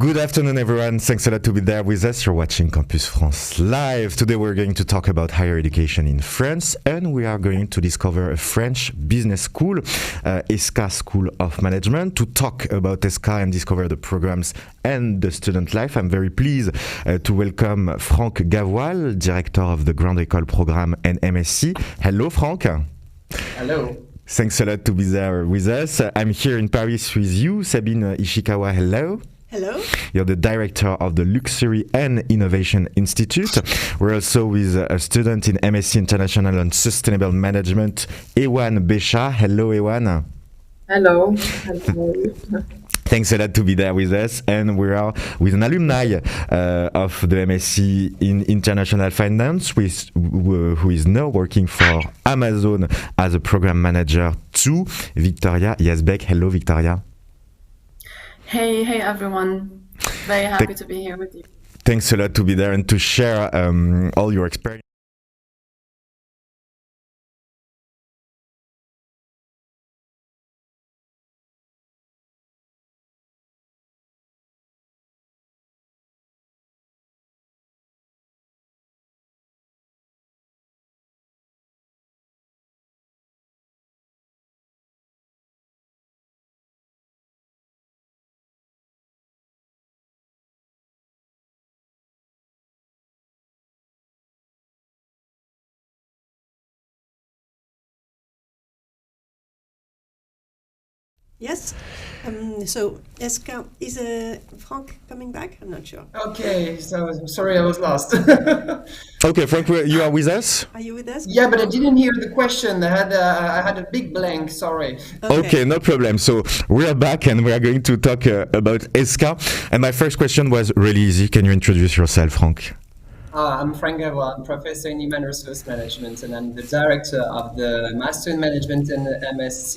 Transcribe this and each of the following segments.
Good afternoon, everyone. Thanks a lot to be there with us. You're watching Campus France Live. Today we're going to talk about higher education in France, and we are going to discover a French business school, ESSCA School of Management. To talk about ESSCA and discover the programs and the student life, I'm very pleased to welcome Franck Gavoil, Director of the Grande École Programme and MSc. Hello, Franck. Hello. Thanks a lot to be there with us. I'm here in Paris with you, Sabine Ishikawa. Hello. Hello. You're the director of the Luxury and Innovation Institute. We're also with a student in MSc International and Sustainable Management, Ewan Béchat. Hello, Ewan. Hello. Thanks a lot to be there with us. And we are with an alumni of the MSc in International Finance, who is now working for Amazon as a program manager too, Victoria Yazbek. Hello, Victoria. Hey everyone. Very happy to be here with you. Thanks a lot to be there and to share all your experience. Yes. So ESSCA is Franck coming back? I'm not sure. Okay, so I'm sorry I was lost. Okay, Franck, you are with us? Are you with us? Yeah, but I didn't hear the question. I had a big blank. Sorry. Okay, no problem. So we are back and we are going to talk about ESSCA. And my first question was really easy. Can you introduce yourself, Franck? I'm Franck Gavoil. I'm professor in Human Resource Management, and I'm the director of the Master in Management and MSc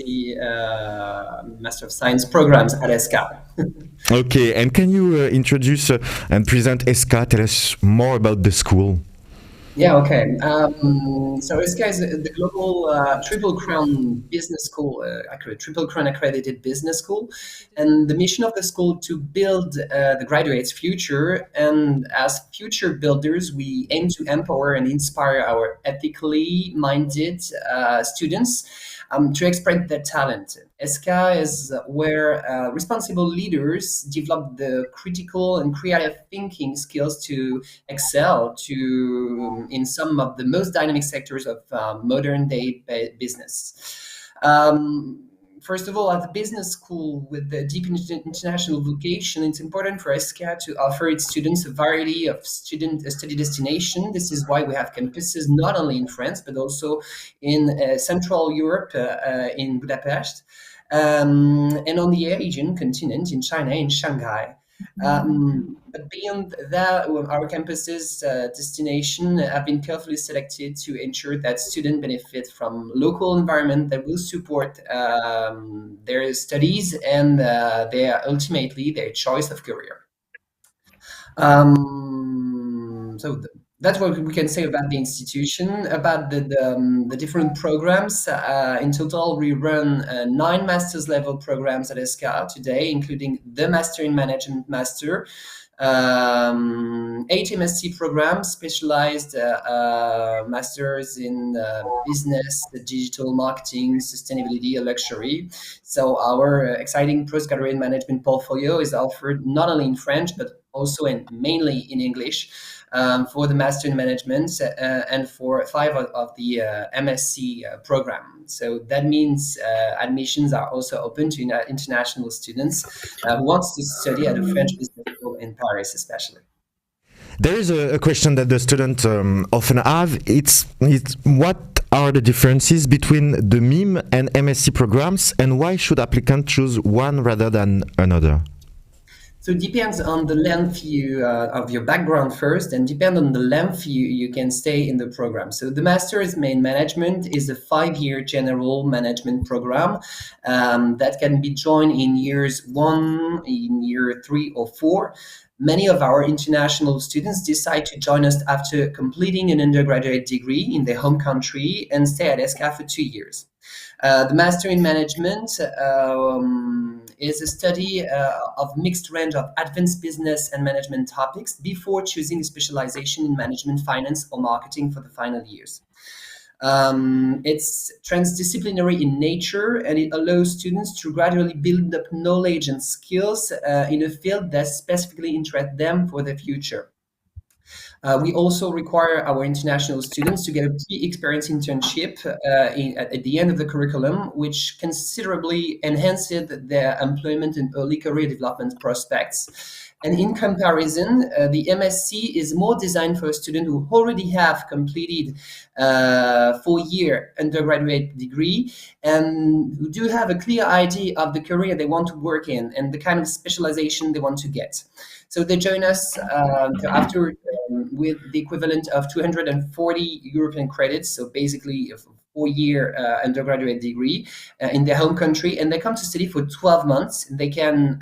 Master of Science programs at ESSCA. Okay, and can you introduce and present ESSCA? Tell us more about the school. Yeah, okay. So ESSCA is the global Triple Crown business school, Triple Crown accredited business school. And the mission of the school to build the graduates' future. And as future builders, we aim to empower and inspire our ethically minded students to express their talent. ESSCA is where responsible leaders develop the critical and creative thinking skills to excel in some of the most dynamic sectors of modern day business. First of all, as a business school with a deep international vocation, it's important for ESSCA to offer its students a variety of study destinations. This is why we have campuses not only in France, but also in Central Europe, in Budapest, and on the Asian continent, in China, in Shanghai. But beyond that, our campuses destination have been carefully selected to ensure that students benefit from local environment that will support their studies and ultimately their choice of career. That's what we can say about the institution, about the different programs. In total, we run 9 master's level programs at ESSCA today, including the Master in Management Master, 8 MSc programs, specialized masters in business, digital marketing, sustainability, and luxury. So our exciting postgraduate management portfolio is offered not only in French, but also mainly in English. For the Master in Management and for 5 of the MSc program. So that means admissions are also open to international students who want to study at a French business school in Paris especially. There is a question that the students often have. It's what are the differences between the MIM and MSc programs, and why should applicants choose one rather than another? So it depends on the length of your background first, and depend on the length you can stay in the program. So the Master's in Management is a 5-year general management program that can be joined in years 1, in year 3 or 4. Many of our international students decide to join us after completing an undergraduate degree in their home country and stay at ESSCA for 2 years. The Master in Management is a study of mixed range of advanced business and management topics before choosing a specialization in management, finance, or marketing for the final years. It's transdisciplinary in nature, and it allows students to gradually build up knowledge and skills in a field that specifically interests them for the future. We also require our international students to get a pre-experience internship at the end of the curriculum, which considerably enhances their employment and early career development prospects. And in comparison, the MSc is more designed for a student who already have completed a 4-year undergraduate degree and who do have a clear idea of the career they want to work in and the kind of specialization they want to get. So they join us after with the equivalent of 240 European credits, so basically a 4-year undergraduate degree in their home country, and they come to study for 12 months. They can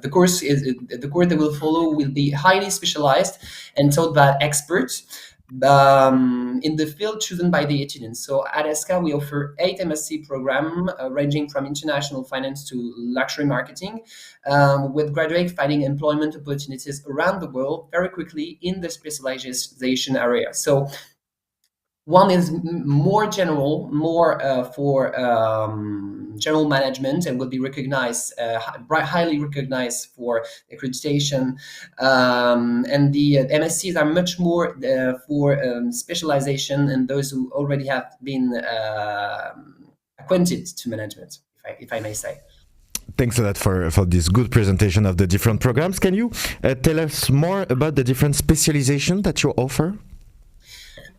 the course they will follow will be highly specialized and taught by experts in the field chosen by the students. So at ESSCA, we offer 8 MSc programs ranging from international finance to luxury marketing, with graduates finding employment opportunities around the world very quickly in the specialization area. So one is more general, more for general management, and will be recognized, highly recognized for accreditation. And the MSCs are much more for specialization and those who already have been acquainted to management, if I may say. Thanks a lot for this good presentation of the different programs. Can you tell us more about the different specialization that you offer?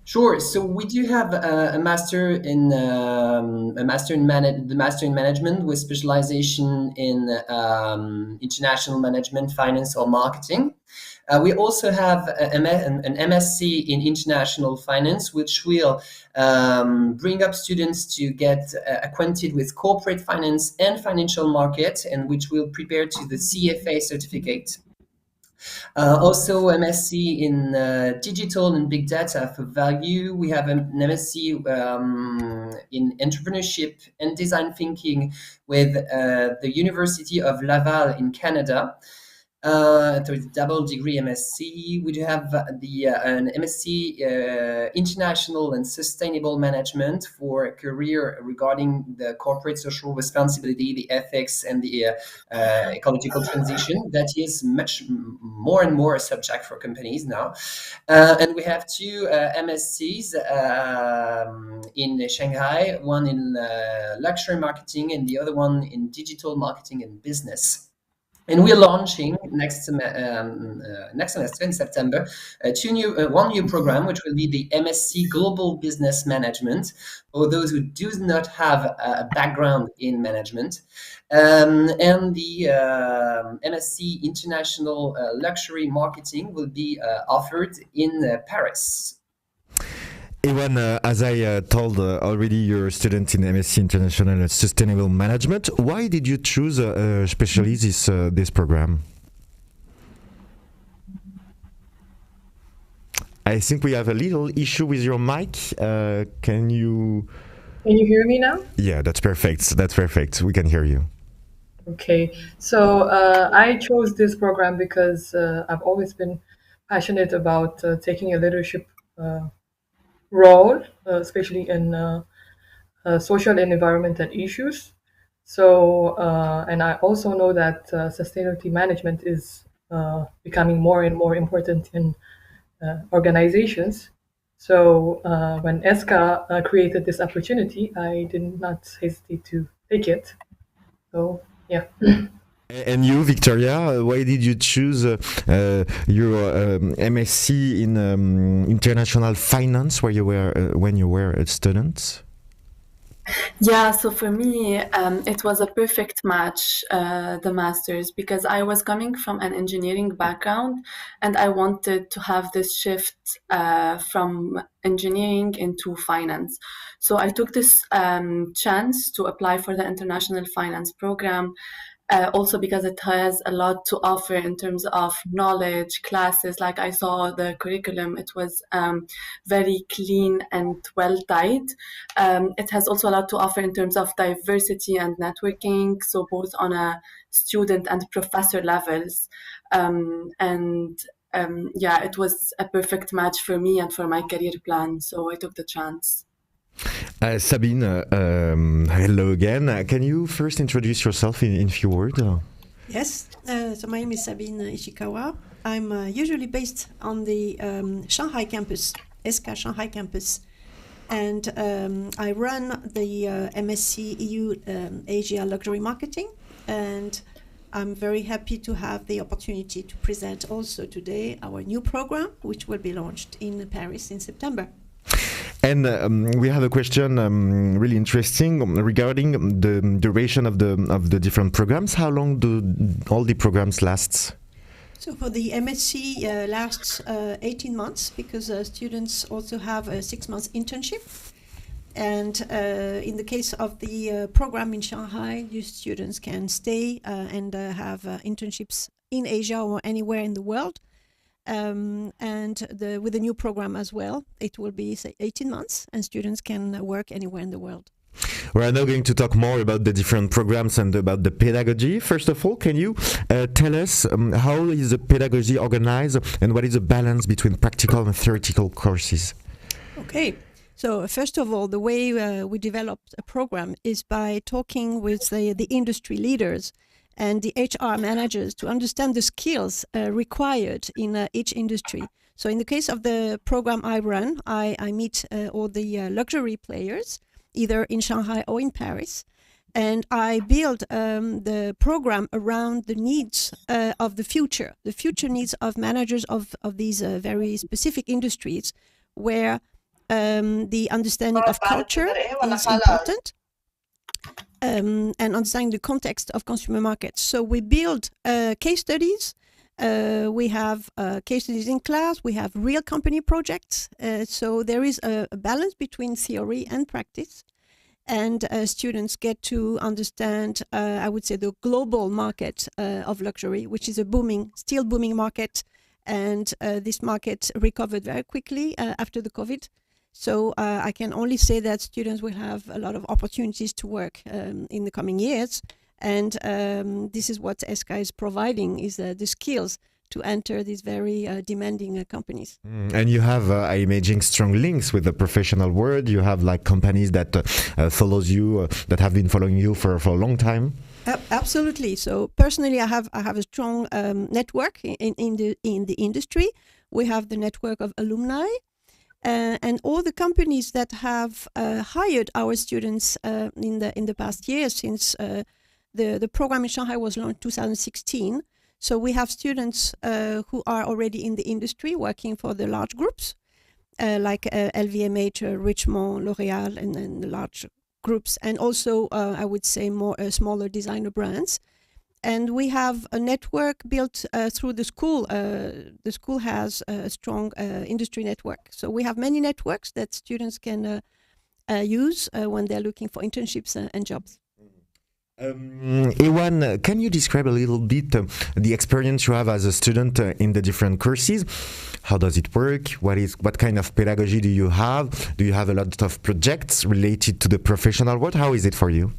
Sure. So we do have the master in management with specialization in international management, finance, or marketing. We also have an MSc in international finance, which will bring up students to get acquainted with corporate finance and financial markets, and which will prepare to the CFA certificate. Also MSc in digital and big data for value. We have an MSc in entrepreneurship and design thinking with the University of Laval in Canada. So it's double degree MSc. We do have an MSc International and Sustainable Management for a career regarding the corporate social responsibility, the ethics, and the ecological transition. That is much more and more a subject for companies now. And we have 2 MScs in Shanghai, one in luxury marketing and the other one in digital marketing and business. And we're launching next semester in September one new program, which will be the MSc Global Business Management for those who do not have a background in management, and the MSc International Luxury Marketing will be offered in Paris. Ewan, as I told already, you're a student in MSc International and Sustainable Management. Why did you choose especially this program? I think we have a little issue with your mic. Can you hear me now? Yeah, that's perfect. That's perfect. We can hear you. Okay. So I chose this program because I've always been passionate about taking a leadership role, especially in social and environmental issues. So, and I also know that sustainability management is becoming more and more important in organizations. So when ESSCA created this opportunity, I did not hesitate to take it. So, yeah. And you, Victoria, why did you choose your MSc in international finance, where you were when you were a student? Yeah, so for me, it was a perfect match, the master's, because I was coming from an engineering background and I wanted to have this shift from engineering into finance. So I took this chance to apply for the international finance program. also because it has a lot to offer in terms of knowledge, classes. Like I saw the curriculum, it was very clean and well tied. It has also a lot to offer in terms of diversity and networking, so both on a student and professor levels. Yeah, it was a perfect match for me and for my career plan, so I took the chance. Sabine, hello again. Can you first introduce yourself in few words? Yes, so my name is Sabine Ishikawa. I'm usually based on the Shanghai campus, ESSCA Shanghai campus, and I run the MSc EU Asia Luxury Marketing, and I'm very happy to have the opportunity to present also today our new program, which will be launched in Paris in September. And we have a question really interesting regarding the duration of the different programs. How long do all the programs last? So for the MSc lasts 18 months because students also have a 6-month internship. And in the case of the program in Shanghai, your students can stay and have internships in Asia or anywhere in the world. And with the new program as well, it will be 18 months and students can work anywhere in the world. We are now going to talk more about the different programs and about the pedagogy. First of all, can you tell us how is the pedagogy organized and what is the balance between practical and theoretical courses? Okay. So first of all, the way we developed a program is by talking with the industry leaders and the HR managers to understand the skills required in each industry. So in the case of the program I run, I meet all the luxury players, either in Shanghai or in Paris, and I build the program around the needs of the future needs of managers of these very specific industries where the understanding of culture is important. And understanding the context of consumer markets. So we build case studies. We have case studies in class. We have real company projects. So there is a balance between theory and practice. And students get to understand, I would say, the global market of luxury, which is still booming market. And this market recovered very quickly after the COVID. So I can only say that students will have a lot of opportunities to work in the coming years. And this is what ESSCA is providing, is the skills to enter these very demanding companies. And you have, I imagine, strong links with the professional world. You have like companies that follows you, that have been following you for a long time. Absolutely. So personally, I have a strong network in the industry. We have the network of alumni. And all the companies that have hired our students in the past years, since the program in Shanghai was launched in 2016. So we have students who are already in the industry working for the large groups like LVMH, Richemont, L'Oréal, and the large groups, and also I would say more smaller designer brands. And we have a network built through the school. The school has a strong industry network. So we have many networks that students can use when they're looking for internships and jobs. Ewan, can you describe a little bit the experience you have as a student in the different courses? How does it work? What kind of pedagogy do you have? Do you have a lot of projects related to the professional world? How is it for you?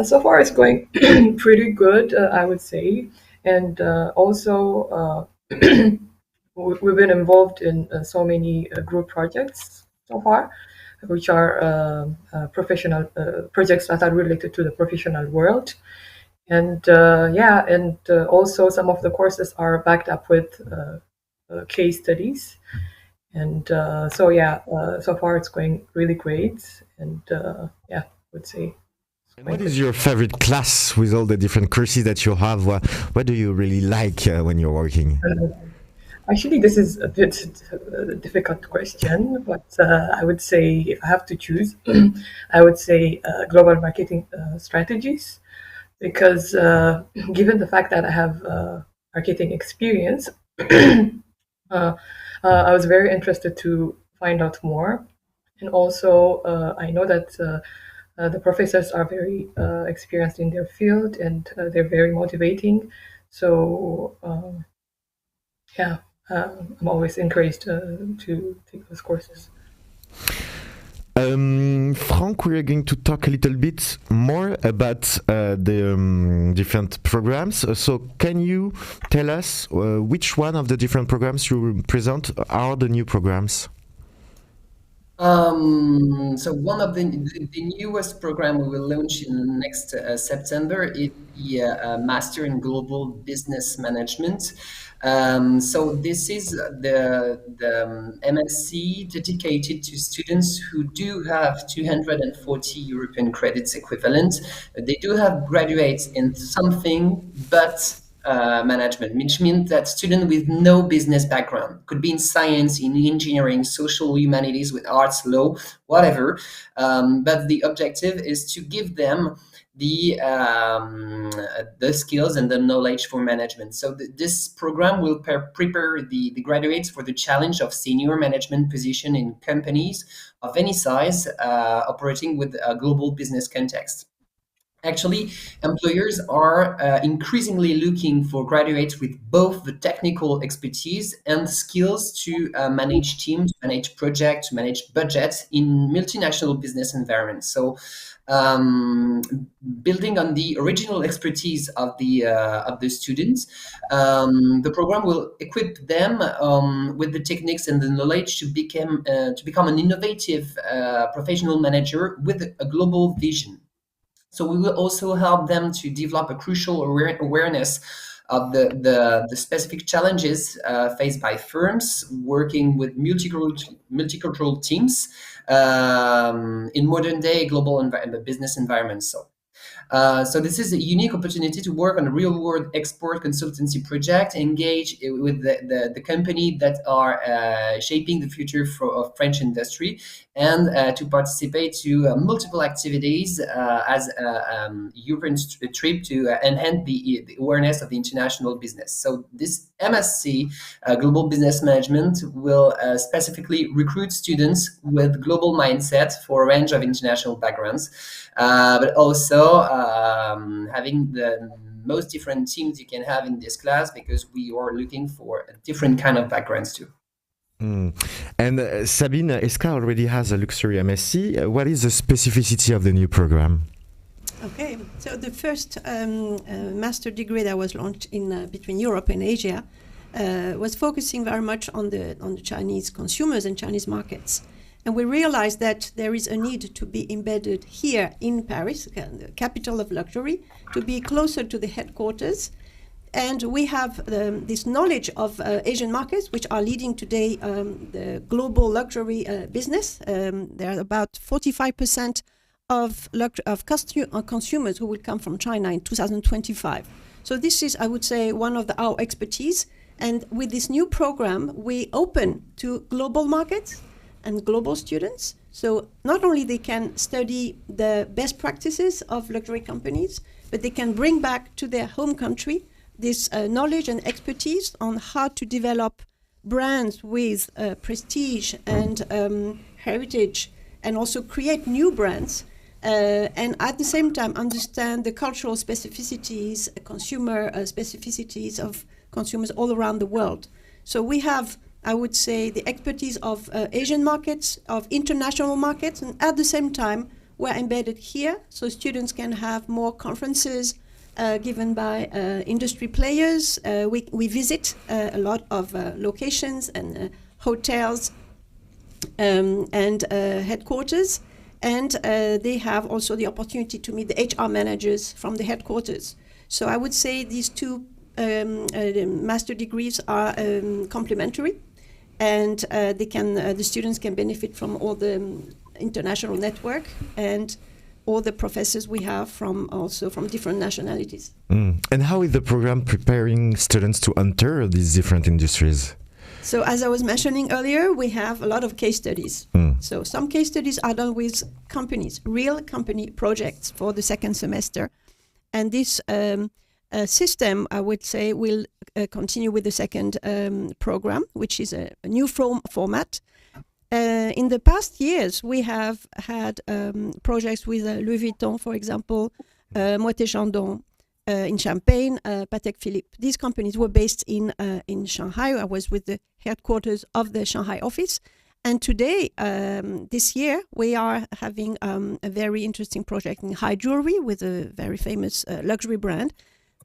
So far, it's going pretty good, I would say. And also, we've been involved in so many group projects so far, which are professional projects that are related to the professional world. And also some of the courses are backed up with case studies. And so far it's going really great. And I would say. What is your favorite class with all the different courses that you have? What do you really like when you're working? Actually, this is a bit difficult question, but I would say if I have to choose, I would say global marketing strategies, because given the fact that I have marketing experience, I was very interested to find out more. And also, I know that The professors are very experienced in their field, and they're very motivating. So I'm always encouraged to take those courses. Frank, we are going to talk a little bit more about the different programs. So can you tell us which one of the different programs you present are the new programs? So one of the newest program we will launch in next September is the Master in Global Business Management. So this is the MSc dedicated to students who do have 240 European credits equivalent. They do have graduates in something, but management, which means that student with no business background, could be in science, in engineering, social humanities, with arts, law, whatever. But the objective is to give them the skills and the knowledge for management. So this program will prepare the graduates for the challenge of senior management position in companies of any size operating with a global business context. Actually, employers are increasingly looking for graduates with both the technical expertise and skills to manage teams, manage projects, manage budgets in multinational business environments. So, building on the original expertise of the students, the program will equip them with the techniques and the knowledge to become an innovative professional manager with a global vision. So we will also help them to develop a crucial awareness of the specific challenges faced by firms working with multicultural teams in modern day global business environments. So this is a unique opportunity to work on a real-world export consultancy project, engage with the company that are shaping the future of French industry, and to participate to multiple activities as a European trip to enhance the awareness of the international business. So this MSc Global Business Management will specifically recruit students with global mindset for a range of international backgrounds, but also having the most different teams you can have in this class, because we are looking for a different kind of backgrounds too. And Sabine, ESSCA already has a luxury MSc. What is the specificity of the new program? Okay, so the first master degree that was launched in between Europe and Asia was focusing very much on the Chinese consumers and Chinese markets. And we realized that there is a need to be embedded here in Paris, the capital of luxury, to be closer to the headquarters. And we have this knowledge of Asian markets, which are leading today the global luxury business. There are about 45% of consumers who will come from China in 2025. So this is, I would say, one of our expertise. And with this new program, we open to global markets and global students. So not only they can study the best practices of luxury companies, but they can bring back to their home country this knowledge and expertise on how to develop brands with prestige and heritage, and also create new brands, and at the same time understand the cultural specificities, consumer specificities of consumers all around the world. So we have, I would say, the expertise of Asian markets, of international markets, and at the same time, we're embedded here, so students can have more conferences given by industry players. We visit a lot of locations and hotels and headquarters, and they have also the opportunity to meet the HR managers from the headquarters. So I would say these two master degrees are complementary, and the students can benefit from all the international network and all the professors we have from different nationalities. And how is the program preparing students to enter these different industries? So as I was mentioning earlier, we have a lot of case studies. So some case studies are done with companies, real company projects for the second semester. And this system, I would say, will continue with the second program, which is a new format. In the past years, we have had projects with Louis Vuitton, for example, Moët & Chandon in Champagne, Patek Philippe. These companies were based in Shanghai. I was with the headquarters of the Shanghai office. And today, this year, we are having a very interesting project in high jewelry with a very famous luxury brand.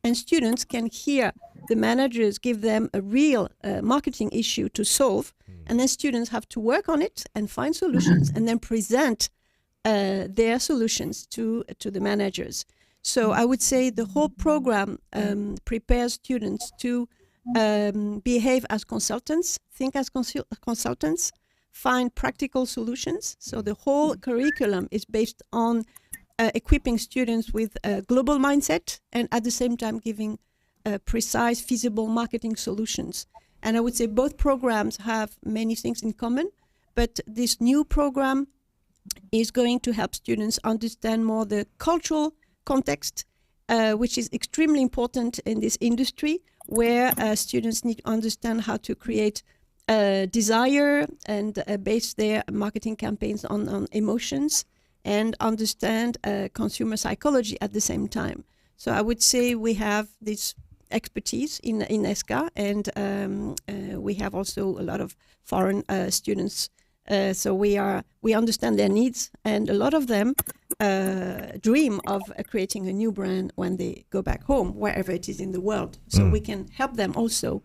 And students can hear the managers give them a real marketing issue to solve. And then students have to work on it and find solutions and then present their solutions to the managers. So I would say the whole program prepares students to behave as consultants, think as consultants, find practical solutions. So the whole curriculum is based on equipping students with a global mindset and at the same time giving precise, feasible marketing solutions. And I would say both programs have many things in common, but this new program is going to help students understand more the cultural context, which is extremely important in this industry, where students need to understand how to create desire and base their marketing campaigns on emotions and understand consumer psychology at the same time. So I would say we have this expertise in ESSCA, and we have also a lot of foreign students. So we understand their needs, and a lot of them dream of creating a new brand when they go back home, wherever it is in the world. So we can help them also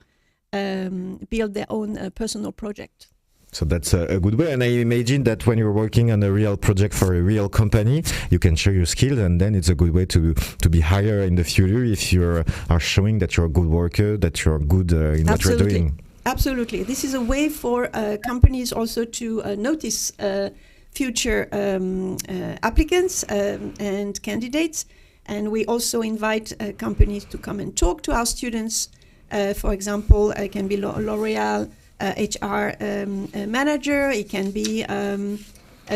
build their own personal project. So that's a good way. And I imagine that when you're working on a real project for a real company, you can show your skills, and then it's a good way to be higher in the future if you are showing that you're a good worker, that you're good in what you're doing. Absolutely. This is a way for companies also to notice future applicants and candidates. And we also invite companies to come and talk to our students. For example, it can be L'Oreal, HR manager. It can be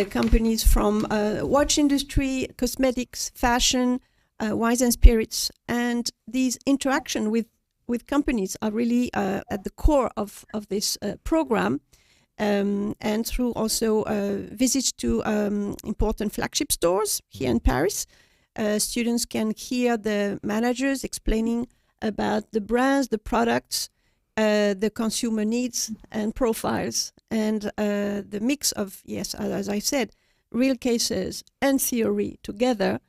companies from watch industry, cosmetics, fashion, wines and spirits. And these interaction with companies are really at the core of this program. And through also visits to important flagship stores here in Paris, students can hear the managers explaining about the brands, the products, the consumer needs and profiles, and the mix of, yes, as I said, real cases and theory together,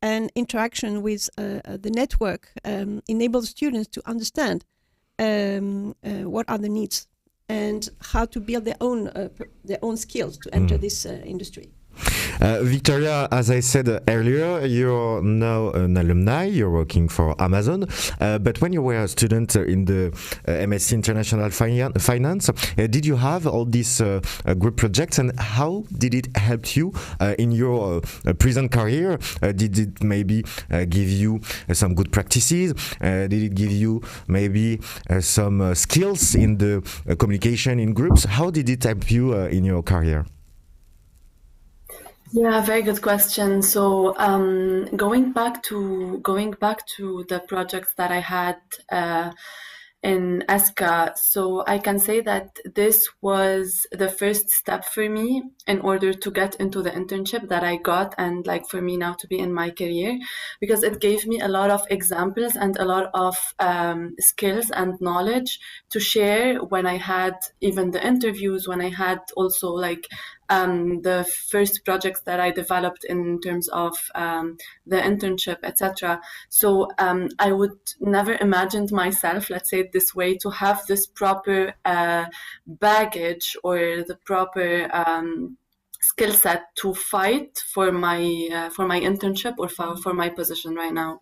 and interaction with the network enables students to understand what are the needs and how to build their own skills to enter this industry. Victoria, as I said earlier, you're now an alumni, you're working for Amazon, but when you were a student in the MSc International Finance, did you have all these group projects, and how did it help you in your present career? Did it maybe give you some good practices? Did it give you maybe some skills in the communication in groups? How did it help you in your career? Yeah, very good question. So going back to the projects that I had in ESSCA, so I can say that this was the first step for me in order to get into the internship that I got, and like for me now to be in my career, because it gave me a lot of examples and a lot of skills and knowledge to share when I had even the interviews, when I had also like the first projects that I developed in terms of the internship, etc. So I would never imagined myself, let's say it this way, to have this proper baggage or the proper skill set to fight for my internship or for my position right now.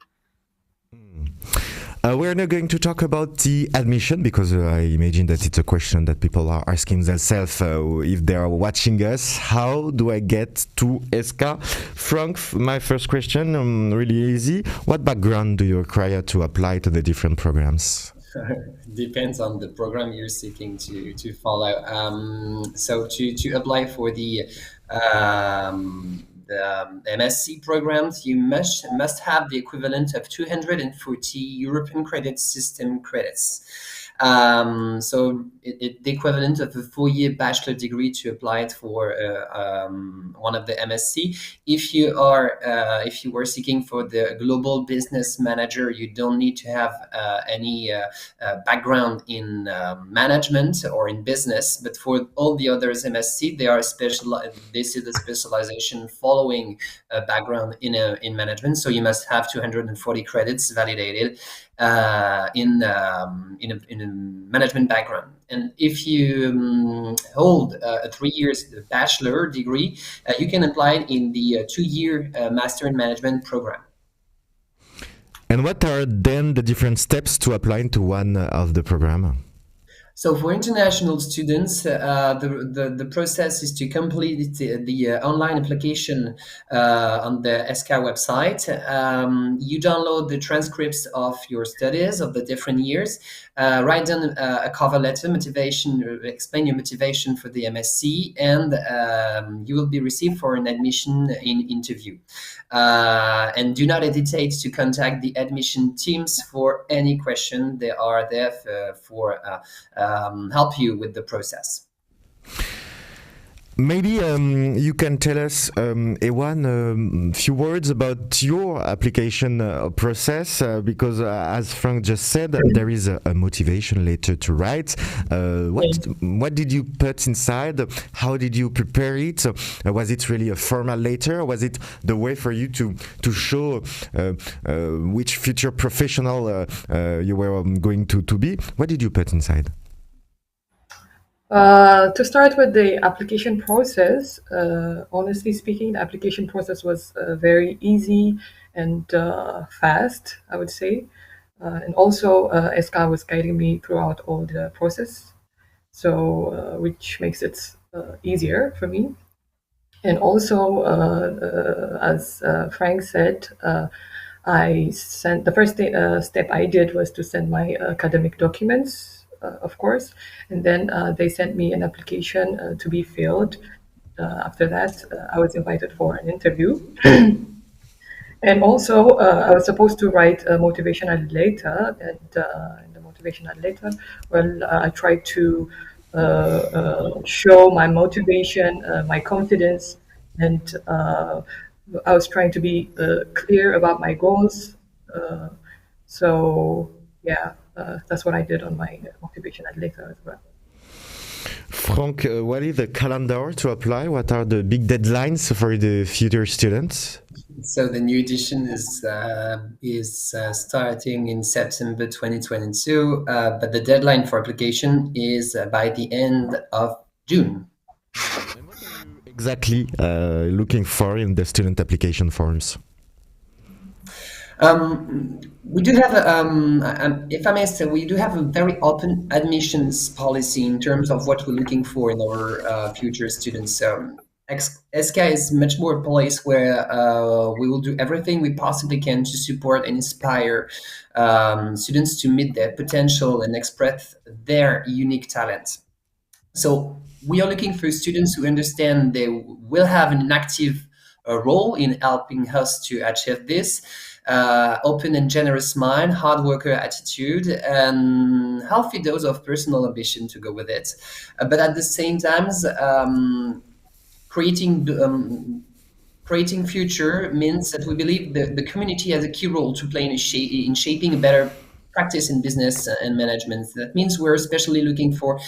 We're now going to talk about the admission, because I imagine that it's a question that people are asking themselves if they are watching us. How do I get to ESSCA? Frank, my first question, really easy. What background do you require to apply to the different programs? Depends on the program you're seeking to follow. So to apply for the Msc Programs, you must have the equivalent of 240 European credit system credits. So the equivalent of a 4-year bachelor degree to apply it for one of the MSc. If you were seeking for the global business manager, you don't need to have any background in management or in business. But for all the others MSc, they see the specialization following a background in management. So you must have 240 credits validated in a management background. And if you hold a 3 years bachelor degree, you can apply in the 2-year master in management program. And what are then the different steps to apply to one of the program? So for international students, the process is to complete the online application on the ESSCA website. You download the transcripts of your studies of the different years, write down a cover letter, explain your motivation for the MSc, and you will be received for an admission interview. And do not hesitate to contact the admission teams for any question. They are there for help you with the process. Maybe you can tell us, Ewan, a few words about your application process, because as Frank just said, there is a motivation letter to write. What did you put inside? How did you prepare it? Was it really a formal letter? Or was it the way for you to show which future professional you were going to be? What did you put inside? To start with the application process, honestly speaking, the application process was very easy and fast, I would say. And also, ESSCA was guiding me throughout all the process, so which makes it easier for me. And also, as Frank said, I sent the first step I did was to send my academic documents. Of course, and then they sent me an application to be filled. After that, I was invited for an interview. And also, I was supposed to write a motivational letter, and in the motivational letter, I tried to show my motivation, my confidence, and I was trying to be clear about my goals. So, yeah. That's what I did on my motivation letter as well. Frank, what is the calendar to apply? What are the big deadlines for the future students? So the new edition is starting in September 2022, but the deadline for application is by the end of June. And what are you exactly looking for in the student application forms? We do have, if I may say, we do have a very open admissions policy in terms of what we're looking for in our future students. ESSCA is much more a place where we will do everything we possibly can to support and inspire students to meet their potential and express their unique talent. So we are looking for students who understand they will have an active role in helping us to achieve this. Open and generous mind, hard worker attitude, and healthy dose of personal ambition to go with it. But at the same time, creating future means that we believe the community has a key role to play in shaping a better practice in business and management. That means we're especially looking for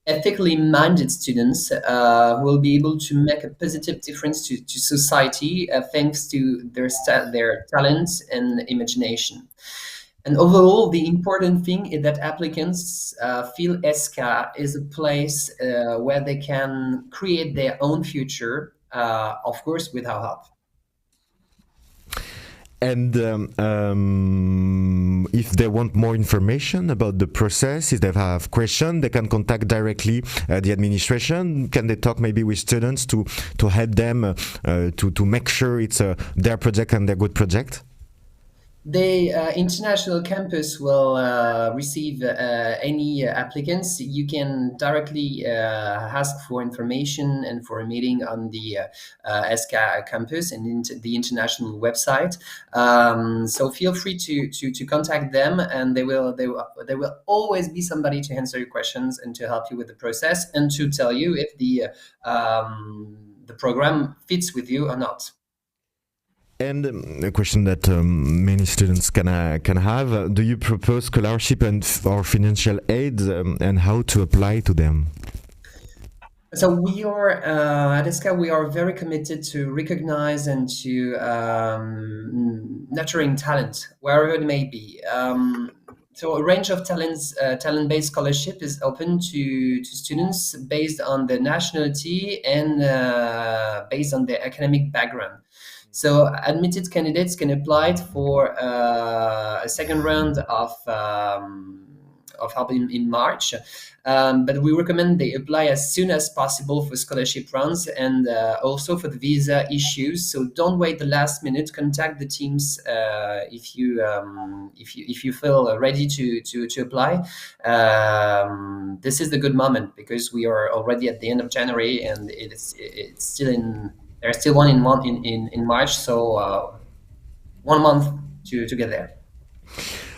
ethically minded students who will be able to make a positive difference to society thanks to their talents and imagination. And overall, the important thing is that applicants feel ESSCA is a place where they can create their own future, of course, with our help. And if they want more information about the process, if they have questions, they can contact directly the administration. Can they talk maybe with students to help them to make sure it's their project and their good project? The international campus will receive any applicants. You can directly ask for information and for a meeting on the ESSCA campus and the international website. So feel free to contact them, and there will always be somebody to answer your questions and to help you with the process and to tell you if the program fits with you or not. And a question that many students can have: do you propose scholarship or financial aid, and how to apply to them? So we are at ESSCA. We are very committed to recognize and to nurturing talent wherever it may be. So a range of talent-based scholarship is open to students based on their nationality and based on their academic background. So admitted candidates can apply for a second round of help in March, but we recommend they apply as soon as possible for scholarship rounds and also for the visa issues. So don't wait the last minute. Contact the teams if you feel ready to apply. This is the good moment because we are already at the end of January and it's still in. There's still one in March, so 1 month to get there.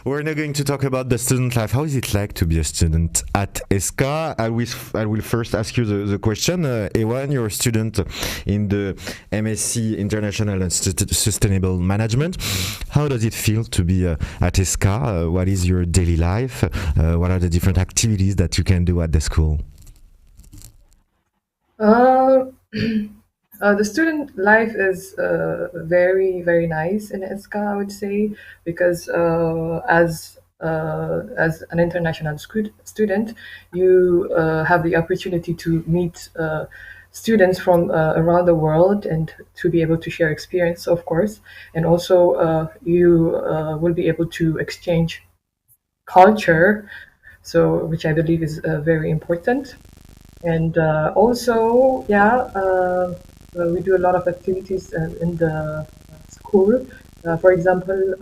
We're now going to talk about the student life. How is it like to be a student at ESSCA? I will first ask you the question. Ewan, you're a student in the MSc International and Sustainable Management. How does it feel to be at ESSCA? What is your daily life? What are the different activities that you can do at the school? The student life is very, very nice in ESSCA, I would say, because as an international student, you have the opportunity to meet students from around the world and to be able to share experience, of course, and also you will be able to exchange culture, so which I believe is very important. And also, we do a lot of activities in the school. For example,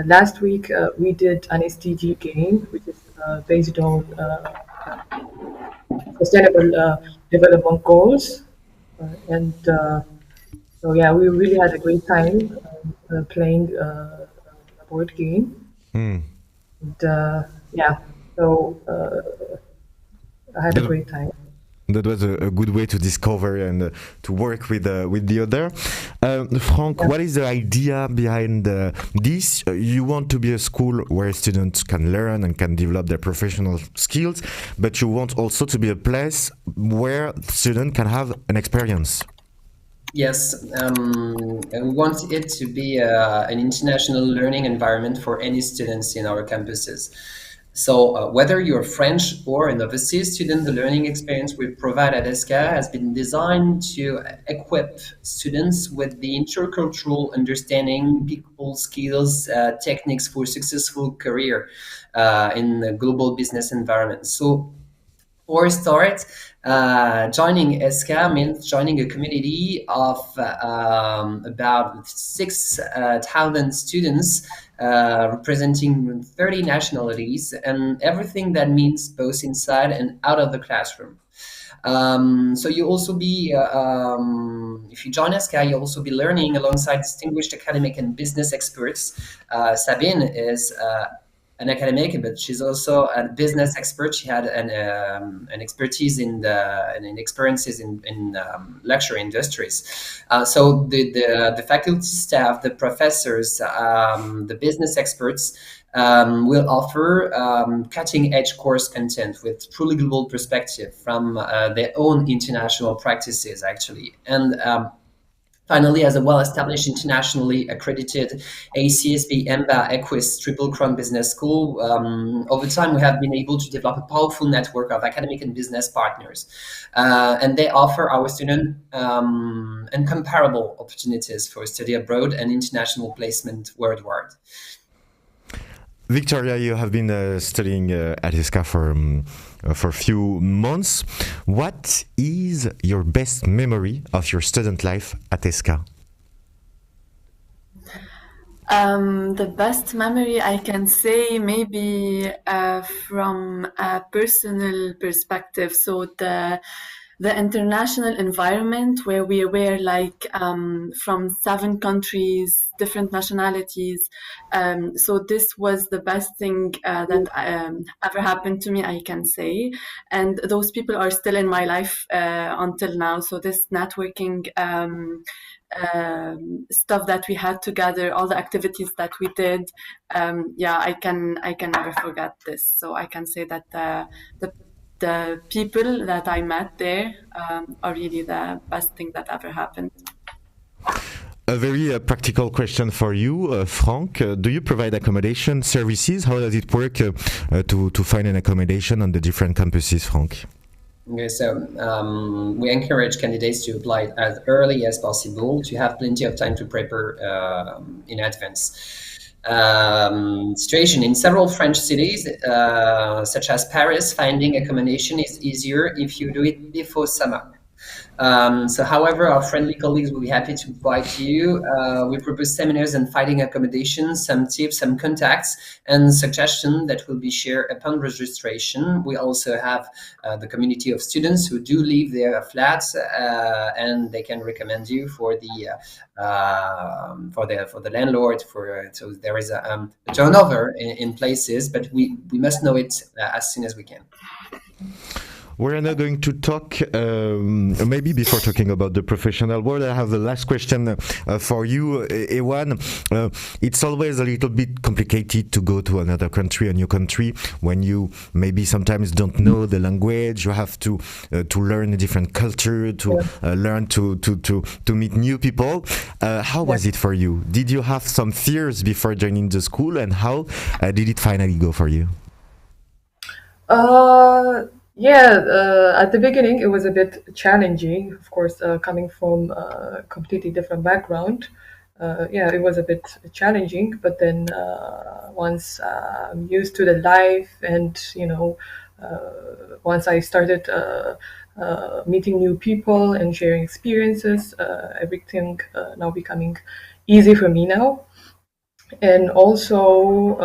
last week we did an SDG game, which is based on sustainable development goals. And so, yeah, we really had a great time playing a board game. And so I had a great time. That was a good way to discover and to work with the other. Franck, what is the idea behind this? You want to be a school where students can learn and can develop their professional skills, but you want also to be a place where students can have an experience. Yes, we want it to be an international learning environment for any students in our campuses. So whether you're French or an overseas student, the learning experience we provide at ESSCA has been designed to equip students with the intercultural understanding, people skills, techniques for successful career in the global business environment. So for a start, joining ESSCA means joining a community of about 6,000 students representing 30 nationalities and everything that means both inside and out of the classroom. So you also be, if you join ESSCA, you'll also be learning alongside distinguished academic and business experts. Sabine is an academic, but she's also a business expert. She had an expertise and experiences in lecture industries. So the faculty staff, the professors, the business experts will offer cutting-edge course content with truly global perspective from their own international practices, actually. And finally, as a well-established, internationally accredited ACSB, EMBA, EQUIS, Triple Crown Business School, over time we have been able to develop a powerful network of academic and business partners. And they offer our students incomparable opportunities for study abroad and international placement worldwide. Victoria, you have been studying at ESSCA for a few months. What is your best memory of your student life at ESSCA? The best memory I can say maybe from a personal perspective. So the international environment where we were like from 7 countries, different nationalities. So this was the best thing that ever happened to me, I can say. And those people are still in my life until now. So this networking stuff that we had together, all the activities that we did, yeah, I can never forget this. So I can say that the people that I met there are really the best thing that ever happened. A very practical question for you, Frank. Do you provide accommodation services? How does it work to find an accommodation on the different campuses, Frank? Okay, so we encourage candidates to apply as early as possible to have plenty of time to prepare in advance. Situation in several French cities, such as Paris, finding accommodation is easier if you do it before summer. So, however, our friendly colleagues will be happy to provide you. We propose seminars and finding accommodation, some tips, some contacts, and suggestions that will be shared upon registration. We also have the community of students who do leave their flats, and they can recommend you for the landlord. So there is a turnover in places, but we must know it as soon as we can. We're now going to talk, maybe before talking about the professional world, I have the last question for you, Ewan. It's always a little bit complicated to go to another country, a new country, when you maybe sometimes don't know the language. You have to learn a different culture, to learn to meet new people. How was it for you? Did you have some fears before joining the school, and how did it finally go for you? At the beginning, it was a bit challenging, of course, coming from a completely different background. It was a bit challenging, but then once I'm used to the life and, once I started meeting new people and sharing experiences, everything now becoming easy for me now. And also,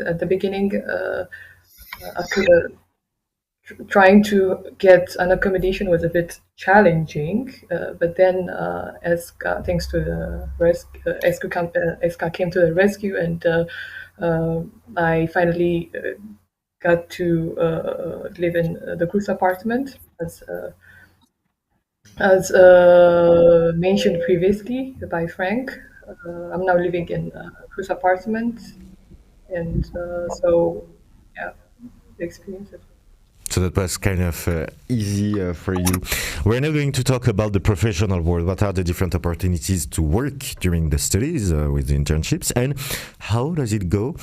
at the beginning, trying to get an accommodation was a bit challenging, but then thanks to the ESSCA came to the rescue, and I finally got to live in the cruise apartment, as mentioned previously by Frank. I'm now living in a cruise apartment, and the experience. So that was kind of easy for you. We're now going to talk about the professional world. What are the different opportunities to work during the studies with the internships, and how does it go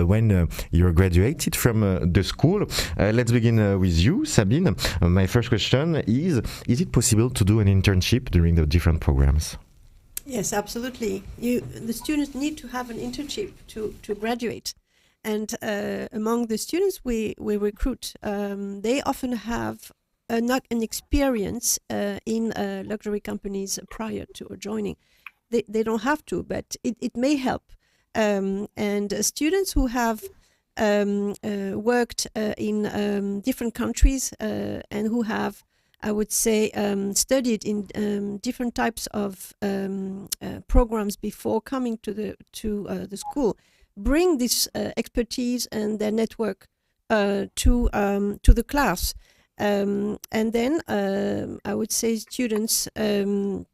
when you're graduated from the school? Let's begin with you, Sabine. My first question is it possible to do an internship during the different programs? Yes, absolutely. The students need to have an internship to graduate. And among the students we recruit, they often have an experience in luxury companies prior to joining. They don't have to, but it may help. And students who have worked in different countries and who have, I would say, studied in different types of programs before coming to the school, bring this expertise and their network to the class, and then I would say students can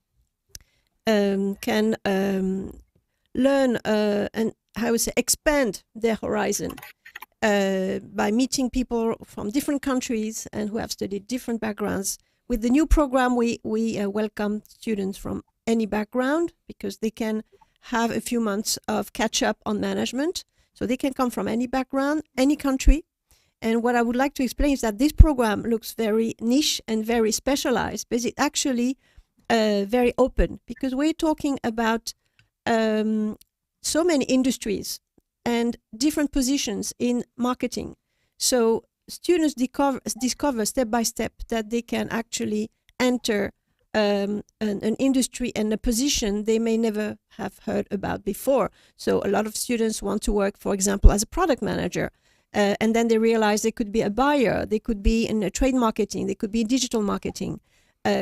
learn and I would say expand their horizon by meeting people from different countries and who have studied different backgrounds. With the new program, we welcome students from any background because they can have a few months of catch up on management. So they can come from any background, any country. And what I would like to explain is that this program looks very niche and very specialized, but it's actually very open because we're talking about so many industries and different positions in marketing. So students discover step by step that they can actually enter an industry and a position they may never have heard about before. So a lot of students want to work, for example, as a product manager. And then they realize they could be a buyer, they could be in trade marketing, they could be digital marketing,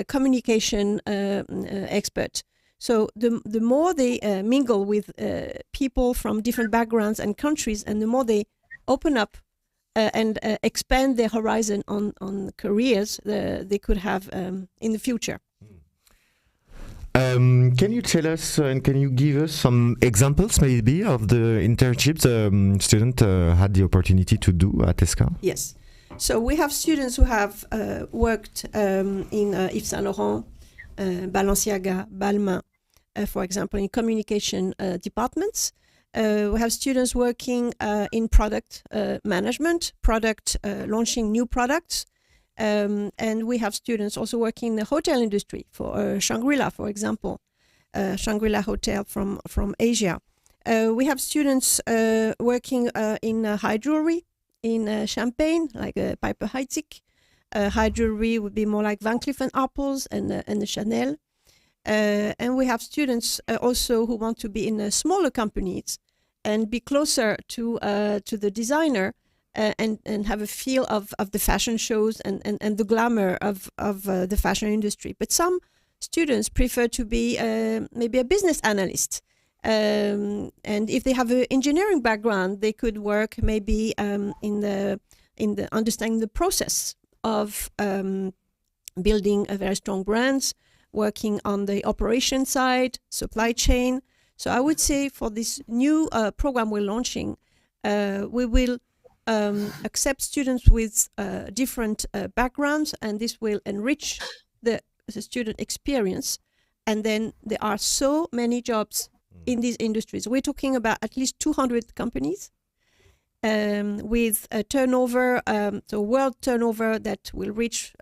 communication expert. So the more they mingle with people from different backgrounds and countries, and the more they open up and expand their horizon on careers they could have in the future. Can you tell us and can you give us some examples maybe of the internships student had the opportunity to do at ESSCA? Yes. So we have students who have worked in Yves Saint Laurent, Balenciaga, Balmain, for example, in communication departments. We have students working in product management, product launching new products. And we have students also working in the hotel industry for Shangri-La, for example, Shangri-La Hotel from Asia. We have students working in high jewelry, in champagne, like Piper Heidsieck. High jewelry would be more like Van Cleef & Arpels and the Chanel. And we have students also who want to be in smaller companies and be closer to the designer. And have a feel of the fashion shows and the glamour of the fashion industry. But some students prefer to be maybe a business analyst. And if they have an engineering background, they could work maybe in the understanding the process of building a very strong brands, working on the operation side, supply chain. So I would say for this new program we're launching, we will accept students with different backgrounds, and this will enrich the student experience. And then there are so many jobs in these industries. We're talking about at least 200 companies with a turnover, so world turnover that will reach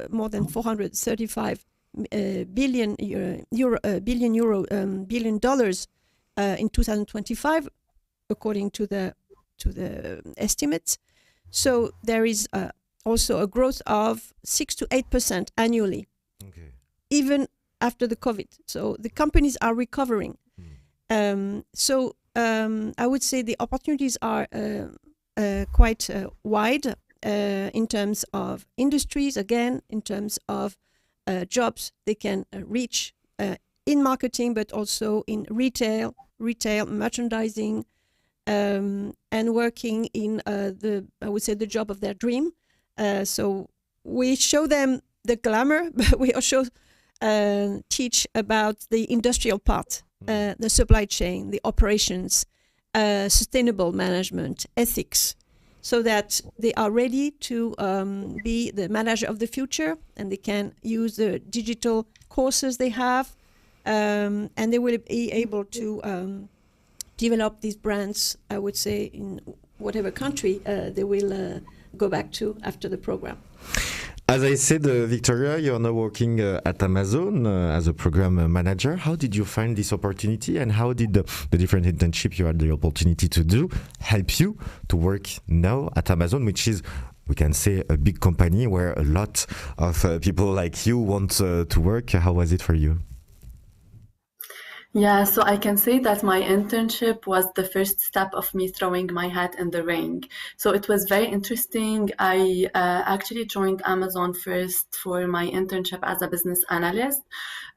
more than 435 billion dollars in 2025, according to the estimates. So there is also a growth of 6 to 8% annually, even after the COVID. So the companies are recovering. So I would say the opportunities are quite wide in terms of industries, again, in terms of jobs they can reach in marketing, but also in retail, merchandising, and working in I would say the job of their dream. So we show them the glamour, but we also teach about the industrial part, the supply chain, the operations, sustainable management, ethics, so that they are ready to be the manager of the future, and they can use the digital courses they have, and they will be able to develop these brands, I would say, in whatever country they will go back to after the program. As I said, Victoria, you're now working at Amazon as a program manager. How did you find this opportunity, and how did the different internships you had the opportunity to do help you to work now at Amazon, which is, we can say, a big company where a lot of people like you want to work? How was it for you? Yeah, so I can say that my internship was the first step of me throwing my hat in the ring. So it was very interesting. I actually joined Amazon first for my internship as a business analyst,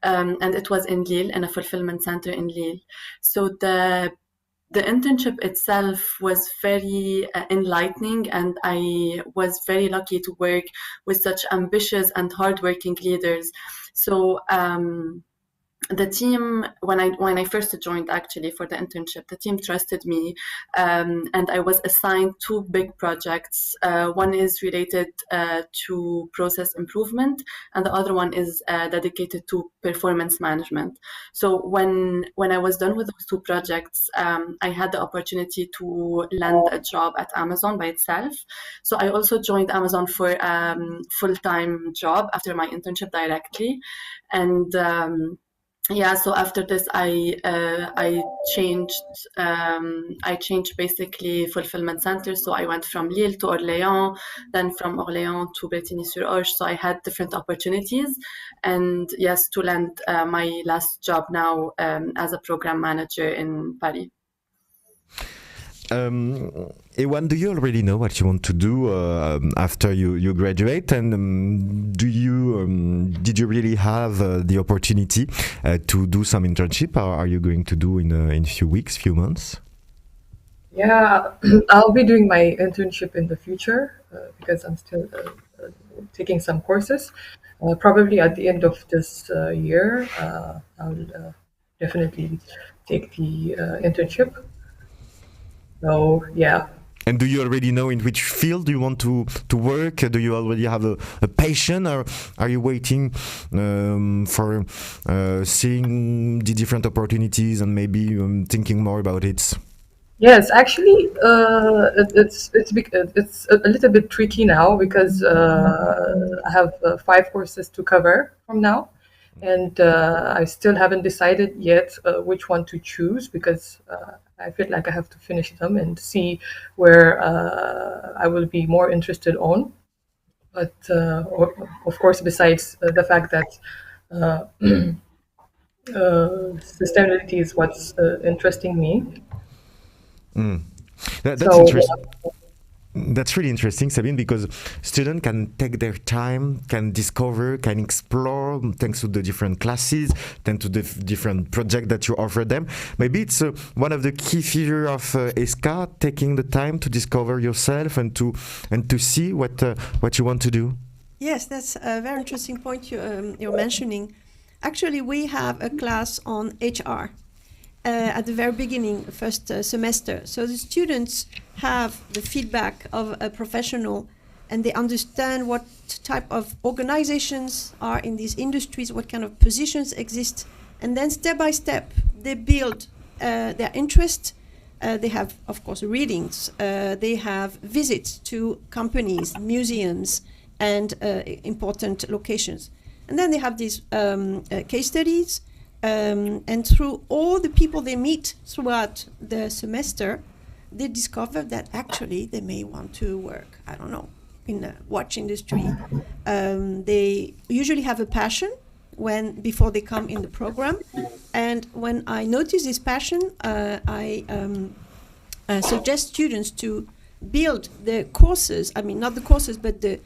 and it was in Lille, in a fulfillment center in Lille. So the internship itself was very enlightening, and I was very lucky to work with such ambitious and hardworking leaders. So the team, when I first joined actually for the internship, the team trusted me, and I was assigned two big projects. One is related to process improvement, and the other one is dedicated to performance management. So when I was done with those two projects, I had the opportunity to land a job at Amazon by itself. So I also joined Amazon for full-time job after my internship directly, and yeah, so after this, I changed basically fulfillment centers. So I went from Lille to Orléans, then from Orléans to Bretigny-sur-Orge. So I had different opportunities, and yes, to land my last job now as a program manager in Paris. Ewan, do you already know what you want to do after you graduate? And did you really have the opportunity to do some internship, or are you going to do in a few weeks, few months? Yeah, I'll be doing my internship in the future because I'm still taking some courses. Probably at the end of this year, I'll definitely take the internship. So yeah. And do you already know in which field you want to work? Do you already have a passion, or are you waiting for seeing the different opportunities and maybe thinking more about it? Yes, actually, it's a little bit tricky now because I have 5 courses to cover from now, and I still haven't decided yet which one to choose because I feel like I have to finish them and see where I will be more interested on. But of course, besides the fact that sustainability is what's interesting me. That's So interesting. That's really interesting, Sabine, because students can take their time, can discover, can explore, thanks to the different classes, thanks to the different projects that you offer them. Maybe it's one of the key features of ESSCA, taking the time to discover yourself and to see what you want to do. Yes, that's a very interesting point you're mentioning. Actually, we have a class on HR at the very beginning, first semester. So the students have the feedback of a professional, and they understand what type of organizations are in these industries, what kind of positions exist, and then step by step they build their interest. They have, of course, readings. They have visits to companies, museums, and important locations. And then they have these case studies. And through all the people they meet throughout the semester, they discover that actually they may want to work, I don't know, in the watch industry. They usually have a passion before they come in the program. And when I notice this passion, I suggest students to build the courses, I mean, not the courses, but the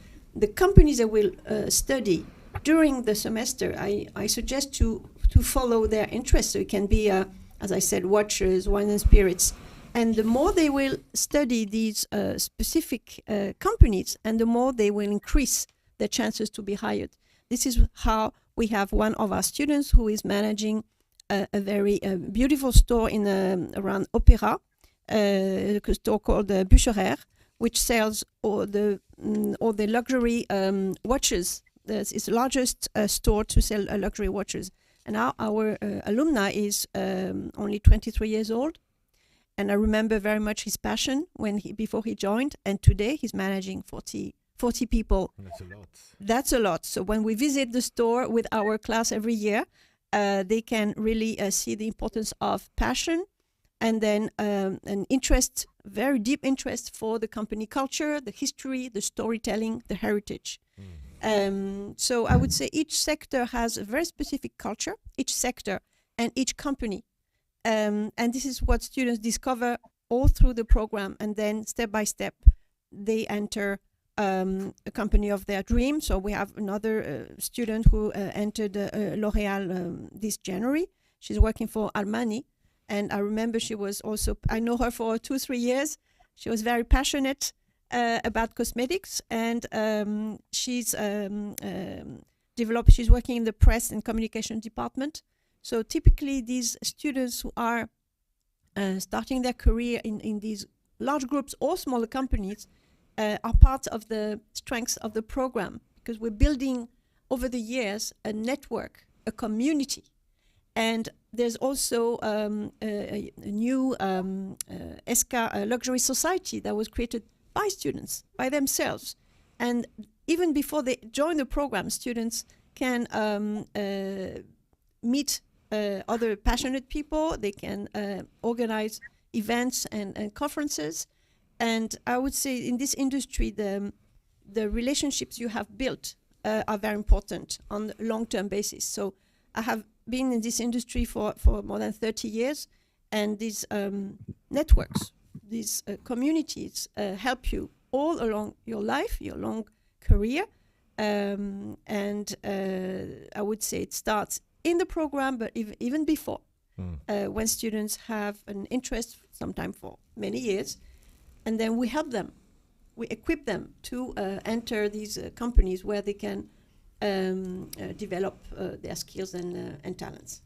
companies that will study during the semester. I suggest to follow their interests. So it can be, as I said, watches, wine and spirits. And the more they will study these specific companies, and the more they will increase their chances to be hired. This is how we have one of our students who is managing a very beautiful store in around Opéra, a store called Bucherer, which sells all the luxury watches. It's the largest store to sell luxury watches. And now our alumni is only 23 years old. And I remember very much his passion before he joined. And today he's managing 40 people. That's a lot. That's a lot. So when we visit the store with our class every year, they can really see the importance of passion, and then an interest, very deep interest for the company culture, the history, the storytelling, the heritage. So I would say each sector has a very specific culture, each sector and each company. And this is what students discover all through the program. And then step by step, they enter a company of their dream. So we have another student who entered L'Oréal this January. She's working for Armani. And I remember I know her for 2-3 years. She was very passionate about cosmetics, and she's working in the press and communication department. So typically these students who are starting their career in these large groups or smaller companies are part of the strengths of the program, because we're building over the years a network, a community. And there's also a new ESSCA luxury society that was created by students, by themselves. And even before they join the program, students can meet other passionate people. They can organize events and conferences. And I would say in this industry, the relationships you have built are very important on a long-term basis. So I have been in this industry for more than 30 years, and these networks, these communities help you all along your life, your long career. And I would say it starts in the program, but even before, when students have an interest, sometimes for many years, and then we help them, we equip them to enter these companies where they can develop their skills and talents.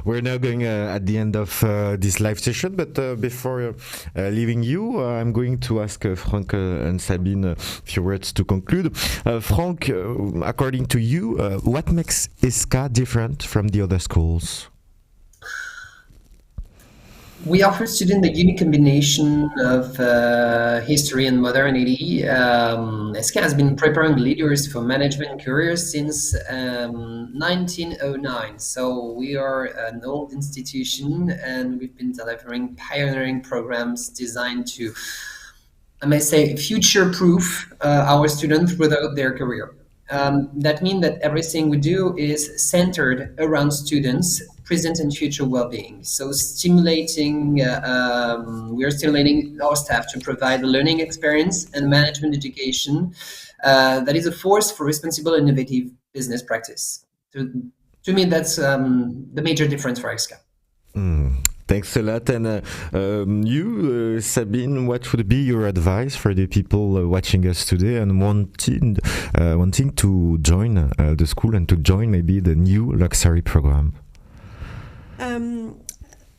We're now going at the end of this live session, but before leaving you, I'm going to ask Frank and Sabine a few words to conclude. Frank, according to you, what makes ESSCA different from the other schools? We offer students a unique combination of history and modernity. ESSCA has been preparing leaders for management careers since 1909. So we are an old institution, and we've been delivering pioneering programs designed to, I may say, future-proof our students throughout their career. That means that everything we do is centered around students' present and future well-being. So we are stimulating our staff to provide a learning experience and management education that is a force for responsible and innovative business practice. To me, that's the major difference for ESSCA. Thanks a lot. And you, Sabine, what would be your advice for the people watching us today and wanting to join the school and to join maybe the new luxury program?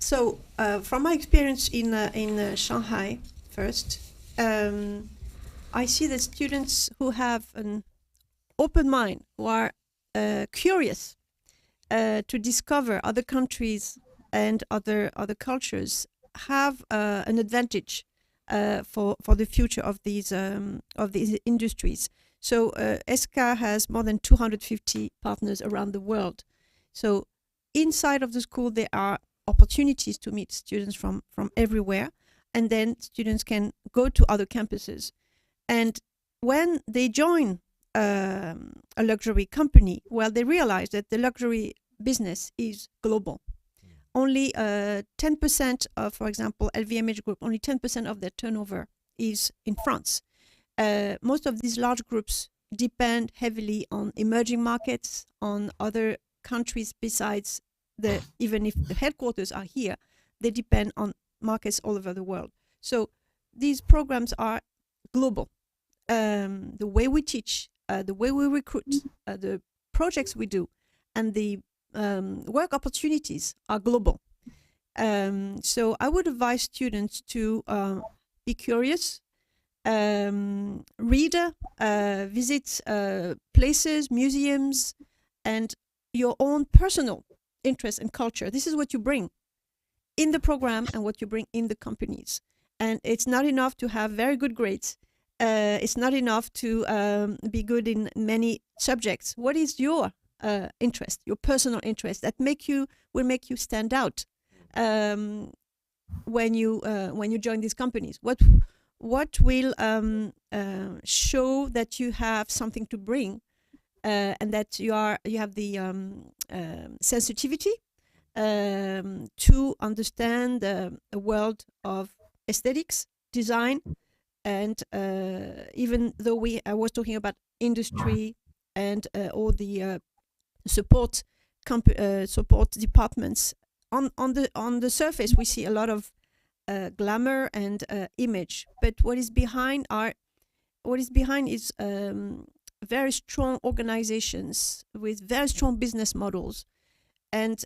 So from my experience in Shanghai first, I see that students who have an open mind, who are curious to discover other countries and other cultures, have an advantage for the future of these industries. So ESSCA has more than 250 partners around the world. So inside of the school, there are opportunities to meet students from everywhere, and then students can go to other campuses. And when they join a luxury company, well, they realize that the luxury business is global. Only 10% of, for example, LVMH Group, only 10% of their turnover is in France. Most of these large groups depend heavily on emerging markets, on other countries besides even if the headquarters are here, they depend on markets all over the world. So these programs are global. The way we teach, the way we recruit, the projects we do, and the work opportunities are global. So I would advise students to be curious, read, visit places, museums, and your own personal interest and culture. This is what you bring in the program and what you bring in the companies. And it's not enough to have very good grades. It's not enough to be good in many subjects. What is your interest, your personal interest that will make you stand out when you join these companies? What will show that you have something to bring, and that you have the sensitivity to understand the world of aesthetics, design, and even though I was talking about industry and all the support departments, on the surface we see a lot of glamour and image, but what is behind is very strong organizations with very strong business models, and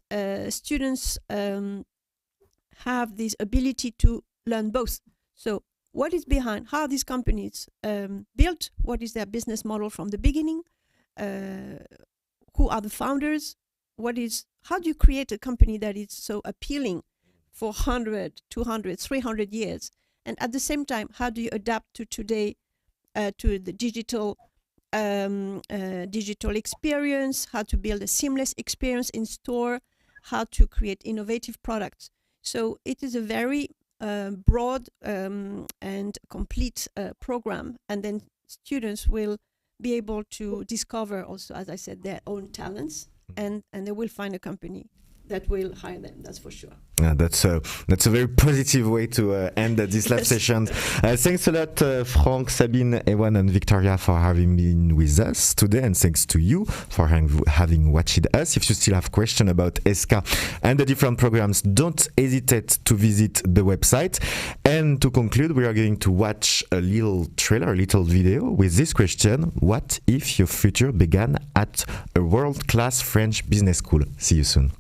students have this ability to learn both. So what is behind? How are these companies built? What is their business model from the beginning? Who are the founders? How do you create a company that is so appealing for 100, 200, 300 years? And at the same time, how do you adapt to today, to the digital experience? How to build a seamless experience in store? how to create innovative products. So it is a very broad and complete program, and then students will be able to discover also, as I said, their own talents, and they will find a company that will hire them, that's for sure. That's a very positive way to end this lab session. Thanks a lot, Franck, Sabine, Ewan, and Victoria, for having been with us today, and thanks to you for having watched us. If you still have questions about ESSCA and the different programs, don't hesitate to visit the website. And to conclude, we are going to watch a little trailer, a little video with this question: what if your future began at a world-class French business school? See you soon.